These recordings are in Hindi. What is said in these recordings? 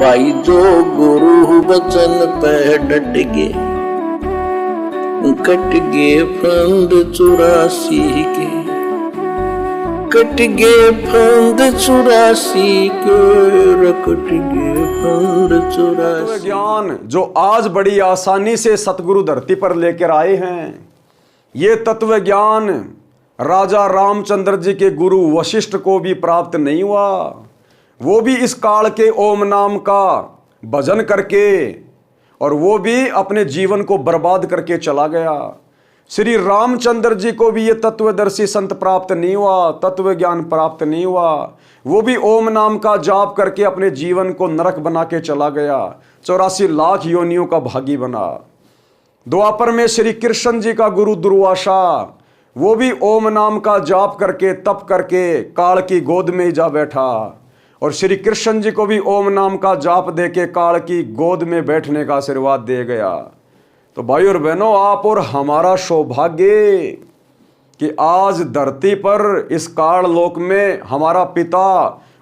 भाई जो गुरु वचन पे डट गए, कट गए फंद 84 के, कट गए फंद 84 के, कट गए फंद 84। ज्ञान जो आज बड़ी आसानी से सतगुरु धरती पर लेकर आए हैं, ये तत्व ज्ञान राजा रामचंद्र जी के गुरु वशिष्ठ को भी प्राप्त नहीं हुआ। वो भी इस काल के ओम नाम का भजन करके और वो भी अपने जीवन को बर्बाद करके चला गया। श्री रामचंद्र जी को भी ये तत्वदर्शी संत प्राप्त नहीं हुआ, तत्व ज्ञान प्राप्त नहीं हुआ। वो भी ओम नाम का जाप करके अपने जीवन को नरक बना के चला गया, 84 लाख योनियों का भागी बना। द्वापर में श्री कृष्ण जी का गुरु दुर्वासा, वो भी ओम नाम का जाप करके तप करके काल की गोद में ही जा बैठा और श्री कृष्ण जी को भी ओम नाम का जाप दे के काल की गोद में बैठने का आशीर्वाद दे गया। तो भाई और बहनों, आप और हमारा सौभाग्य कि आज धरती पर इस काल लोक में हमारा पिता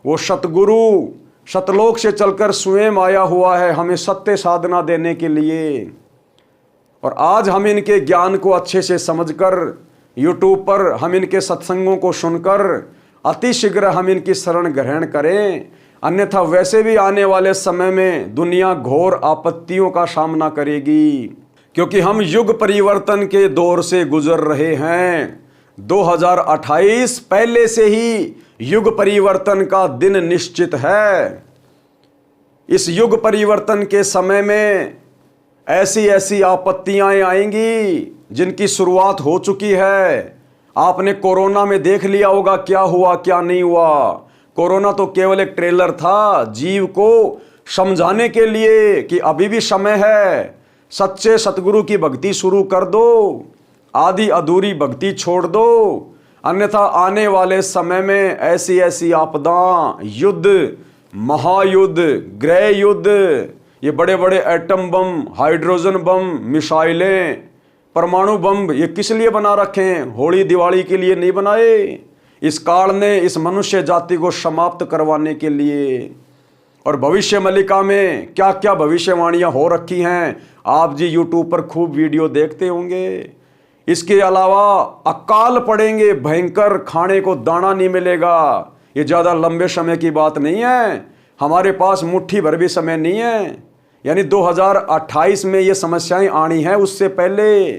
वो सतगुरु सतलोक से चलकर स्वयं आया हुआ है हमें सत्य साधना देने के लिए। और आज हम इनके ज्ञान को अच्छे से समझकर यूट्यूब पर हम इनके सत्संगों को सुनकर अति शीघ्र हम इनकी शरण ग्रहण करें, अन्यथा वैसे भी आने वाले समय में दुनिया घोर आपत्तियों का सामना करेगी, क्योंकि हम युग परिवर्तन के दौर से गुजर रहे हैं। 2028 पहले से ही युग परिवर्तन का दिन निश्चित है। इस युग परिवर्तन के समय में ऐसी ऐसी आपत्तियां आएंगी जिनकी शुरुआत हो चुकी है। आपने कोरोना में देख लिया होगा क्या हुआ क्या नहीं हुआ। कोरोना तो केवल एक ट्रेलर था जीव को समझाने के लिए कि अभी भी समय है, सच्चे सतगुरु की भक्ति शुरू कर दो, आधी अधूरी भक्ति छोड़ दो, अन्यथा आने वाले समय में ऐसी ऐसी आपदाएं, युद्ध, महायुद्ध, गृह युद्ध, ये बड़े बड़े एटम बम, हाइड्रोजन बम, मिसाइलें, परमाणु बम, ये किस लिए बना रखे हैं? होली दिवाली के लिए नहीं बनाए। इस काल ने इस मनुष्य जाति को समाप्त करवाने के लिए। और भविष्य मलिका में क्या क्या भविष्यवाणियां हो रखी हैं, आप जी यूट्यूब पर खूब वीडियो देखते होंगे। इसके अलावा अकाल पड़ेंगे भयंकर, खाने को दाना नहीं मिलेगा। ये ज़्यादा लंबे समय की बात नहीं है, हमारे पास मुट्ठी भर भी समय नहीं है। यानी 2028 में ये समस्याएं आनी है, उससे पहले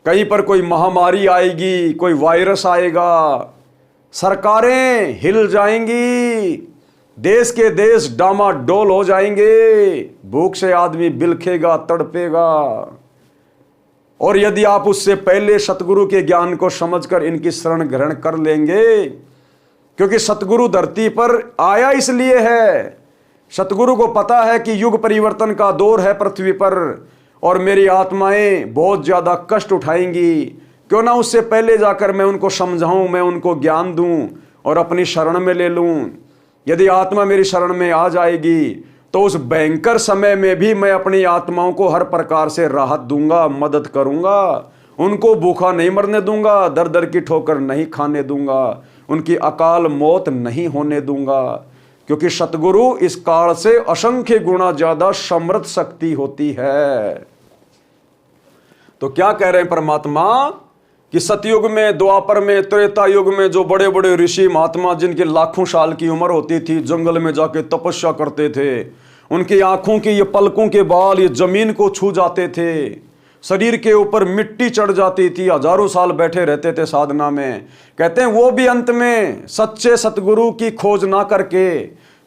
कहीं पर कोई महामारी आएगी, कोई वायरस आएगा, सरकारें हिल जाएंगी, देश के देश डामाडोल हो जाएंगे, भूख से आदमी बिलखेगा, तड़पेगा। और यदि आप उससे पहले सतगुरु के ज्ञान को समझकर इनकी शरण ग्रहण कर लेंगे, क्योंकि सतगुरु धरती पर आया इसलिए है, सतगुरु को पता है कि युग परिवर्तन का दौर है पृथ्वी पर और मेरी आत्माएं बहुत ज़्यादा कष्ट उठाएंगी। क्यों ना उससे पहले जाकर मैं उनको समझाऊं, मैं उनको ज्ञान दूं और अपनी शरण में ले लूं। यदि आत्मा मेरी शरण में आ जाएगी तो उस भयंकर समय में भी मैं अपनी आत्माओं को हर प्रकार से राहत दूंगा, मदद करूंगा, उनको भूखा नहीं मरने दूंगा, दर दर की ठोकर नहीं खाने दूंगा, उनकी अकाल मौत नहीं होने दूंगा। क्योंकि सतगुरु इस काल से असंख्य गुना ज्यादा समृद्ध शक्ति होती है। तो क्या कह रहे हैं परमात्मा कि सतयुग में, द्वापर में, त्रेता युग में जो बड़े बड़े ऋषि महात्मा जिनके लाखों साल की उम्र होती थी, जंगल में जाके तपस्या करते थे, उनकी आंखों के ये पलकों के बाल ये जमीन को छू जाते थे, शरीर के ऊपर मिट्टी चढ़ जाती थी, हजारों साल बैठे रहते थे साधना में। कहते हैं वो भी अंत में सच्चे सतगुरु की खोज ना करके,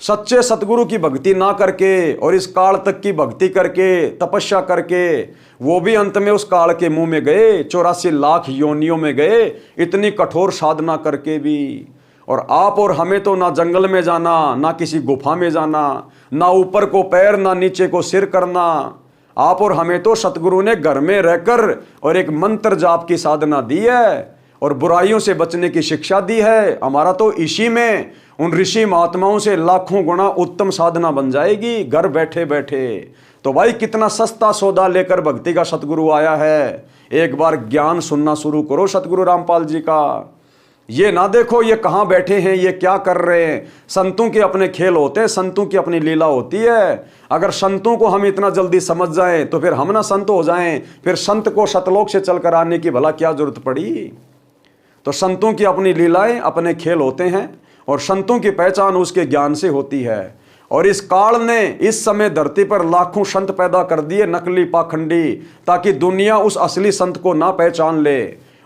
सच्चे सतगुरु की भक्ति ना करके और इस काल तक की भक्ति करके, तपस्या करके, वो भी अंत में उस काल के मुंह में गए, 84 लाख योनियों में गए, इतनी कठोर साधना करके भी। और आप और हमें तो ना जंगल में जाना, ना किसी गुफा में जाना, ना ऊपर को पैर, ना नीचे को सिर करना। आप और हमें तो सतगुरु ने घर में रहकर और एक मंत्र जाप की साधना दी है और बुराइयों से बचने की शिक्षा दी है। हमारा तो इसी में उन ऋषि महात्माओं से लाखों गुना उत्तम साधना बन जाएगी घर बैठे बैठे। तो भाई कितना सस्ता सौदा लेकर भक्ति का सतगुरु आया है। एक बार ज्ञान सुनना शुरू करो सतगुरु रामपाल जी का। ये ना देखो ये कहाँ बैठे हैं, ये क्या कर रहे हैं। संतों के अपने खेल होते हैं, संतों की अपनी लीला होती है। अगर संतों को हम इतना जल्दी समझ जाएं तो फिर हम ना संत हो जाएं, फिर संत को सतलोक से चलकर आने की भला क्या जरूरत पड़ी। तो संतों की अपनी लीलाएं, अपने खेल होते हैं और संतों की पहचान उसके ज्ञान से होती है। और इस काल ने इस समय धरती पर लाखों संत पैदा कर दिए, नकली पाखंडी, ताकि दुनिया उस असली संत को ना पहचान ले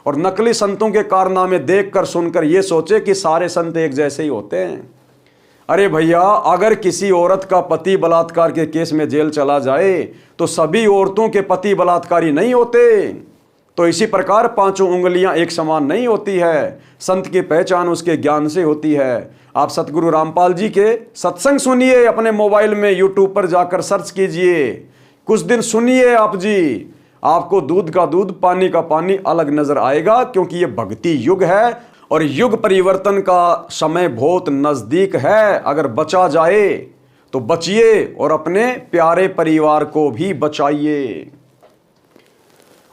और नकली संतों के कारनामे देखकर सुनकर ये सोचे कि सारे संत एक जैसे ही होते हैं। अरे भैया, अगर किसी औरत का पति बलात्कार के केस में जेल चला जाए तो सभी औरतों के पति बलात्कारी नहीं होते। तो इसी प्रकार पांचों उंगलियां एक समान नहीं होती है। संत की पहचान उसके ज्ञान से होती है। आप सतगुरु रामपाल जी के सत्संग सुनिए, अपने मोबाइल में यूट्यूब पर जाकर सर्च कीजिए, कुछ दिन सुनिए आप जी, आपको दूध का दूध, पानी का पानी अलग नजर आएगा। क्योंकि ये भक्ति युग है और युग परिवर्तन का समय बहुत नजदीक है। अगर बचा जाए तो बचिए और अपने प्यारे परिवार को भी बचाइए।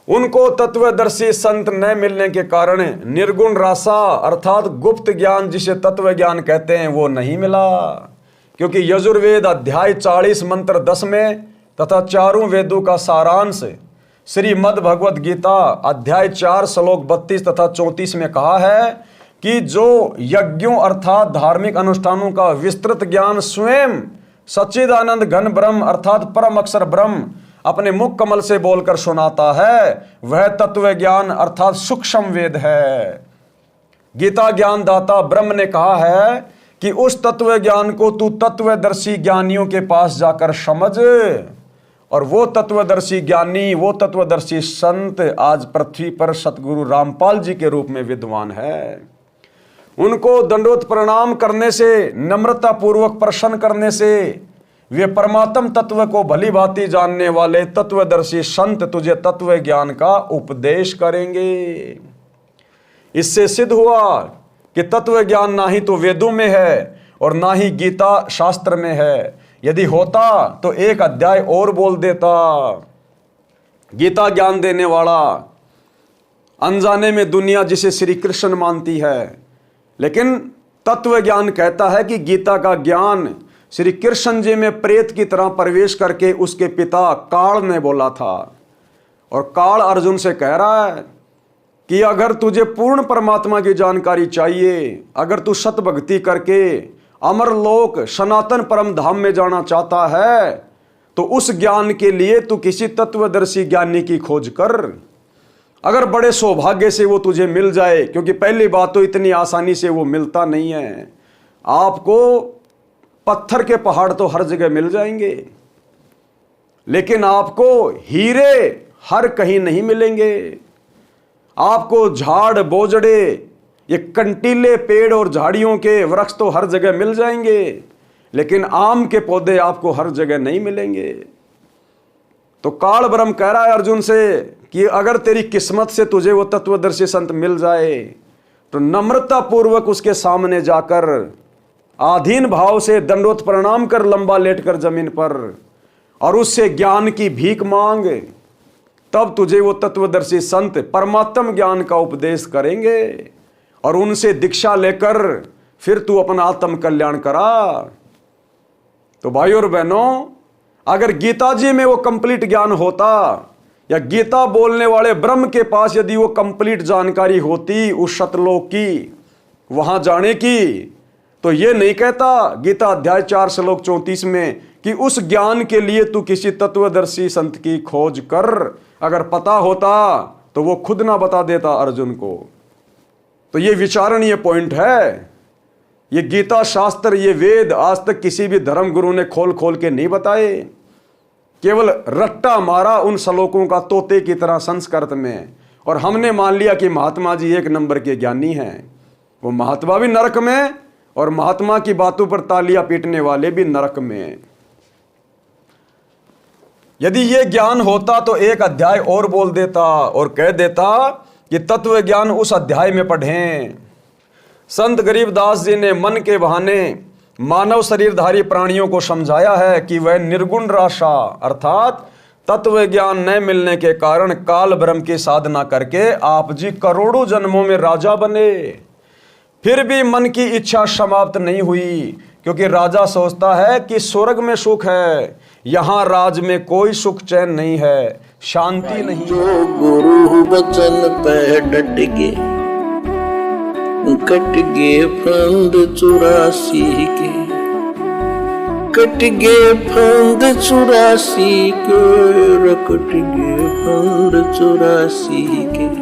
उनको तत्वदर्शी संत न मिलने के कारण निर्गुण रासा अर्थात गुप्त ज्ञान, जिसे तत्व ज्ञान कहते हैं, वो नहीं मिला। क्योंकि यजुर्वेद अध्याय 40 मंत्र 10 में तथा चारों वेदों का सारांश श्रीमद् भगवत गीता अध्याय 4 श्लोक 32 तथा 34 में कहा है कि जो यज्ञों अर्थात धार्मिक अनुष्ठानों का विस्तृत ज्ञान स्वयं सच्चिदानंद घन ब्रह्म अर्थात परम अक्षर ब्रह्म अपने मुख कमल से बोलकर सुनाता है, वह तत्व ज्ञान अर्थात सूक्ष्म वेद है। गीता ज्ञान दाता ब्रह्म ने कहा है कि उस तत्व ज्ञान को तू तत्वदर्शी ज्ञानियों के पास जाकर समझ। और वो तत्वदर्शी ज्ञानी, वो तत्वदर्शी संत आज पृथ्वी पर सतगुरु रामपाल जी के रूप में विद्वान है। उनको दंडोत प्रणाम करने से, नम्रता पूर्वक प्रसन्न करने से वे परमात्म तत्व को भली भांति जानने वाले तत्वदर्शी संत तुझे तत्व ज्ञान का उपदेश करेंगे। इससे सिद्ध हुआ कि तत्व ज्ञान ना ही तो वेदों में है और ना ही गीता शास्त्र में है। यदि होता तो एक अध्याय और बोल देता। गीता ज्ञान देने वाला अनजाने में दुनिया जिसे श्री कृष्ण मानती है, लेकिन तत्व ज्ञान कहता है कि गीता का ज्ञान श्री कृष्ण जी में प्रेत की तरह प्रवेश करके उसके पिता काल ने बोला था। और काल अर्जुन से कह रहा है कि अगर तुझे पूर्ण परमात्मा की जानकारी चाहिए, अगर तू सत भक्ति करके अमर लोक सनातन परम धाम में जाना चाहता है, तो उस ज्ञान के लिए तू किसी तत्वदर्शी ज्ञानी की खोज कर। अगर बड़े सौभाग्य से वो तुझे मिल जाए, क्योंकि पहली बात तो इतनी आसानी से वो मिलता नहीं है। आपको पत्थर के पहाड़ तो हर जगह मिल जाएंगे, लेकिन आपको हीरे हर कहीं नहीं मिलेंगे। आपको झाड़ बोजड़े, ये कंटीले पेड़ और झाड़ियों के वृक्ष तो हर जगह मिल जाएंगे, लेकिन आम के पौधे आपको हर जगह नहीं मिलेंगे। तो काल ब्रह्म कह रहा है अर्जुन से कि अगर तेरी किस्मत से तुझे वो तत्वदर्शी संत मिल जाए तो नम्रता पूर्वक उसके सामने जाकर आधीन भाव से दंडोत प्रणाम कर, लंबा लेटकर जमीन पर, और उससे ज्ञान की भीख मांग। तब तुझे वो तत्वदर्शी संत परमात्म ज्ञान का उपदेश करेंगे और उनसे दीक्षा लेकर फिर तू अपना आत्म कल्याण करा। तो भाइयों और बहनों, अगर गीता जी में वो कंप्लीट ज्ञान होता या गीता बोलने वाले ब्रह्म के पास यदि वो कंप्लीट जानकारी होती उस सतलोक की, वहां जाने की, तो ये नहीं कहता गीता अध्याय 4 श्लोक 34 में कि उस ज्ञान के लिए तू किसी तत्वदर्शी संत की खोज कर। अगर पता होता तो वो खुद ना बता देता अर्जुन को। तो ये विचारणीय पॉइंट है। ये गीता शास्त्र, ये वेद आज तक किसी भी धर्म गुरु ने खोल खोल के नहीं बताए, केवल रट्टा मारा उन श्लोकों का तोते की तरह संस्कृत में, और हमने मान लिया कि महात्मा जी एक नंबर के ज्ञानी हैं। वो महात्मा भी नरक में और महात्मा की बातों पर तालियां पीटने वाले भी नरक में। यदि ये ज्ञान होता तो एक अध्याय और बोल देता और कह देता कि तत्व ज्ञान उस अध्याय में पढ़ें। संत गरीबदास जी ने मन के बहाने मानव शरीरधारी प्राणियों को समझाया है कि वह निर्गुण राशा अर्थात तत्व ज्ञान न मिलने के कारण काल ब्रह्म की साधना करके आप जी करोड़ों जन्मों में राजा बने, फिर भी मन की इच्छा समाप्त नहीं हुई, क्योंकि राजा सोचता है कि स्वर्ग में सुख है, यहाँ राज में कोई सुख चैन नहीं है, शांति नहीं। जो गुरु बचन पे डट गे, कट गे फंद 84 के, कट गे फंद 84 के, कट गे फंद 84 के।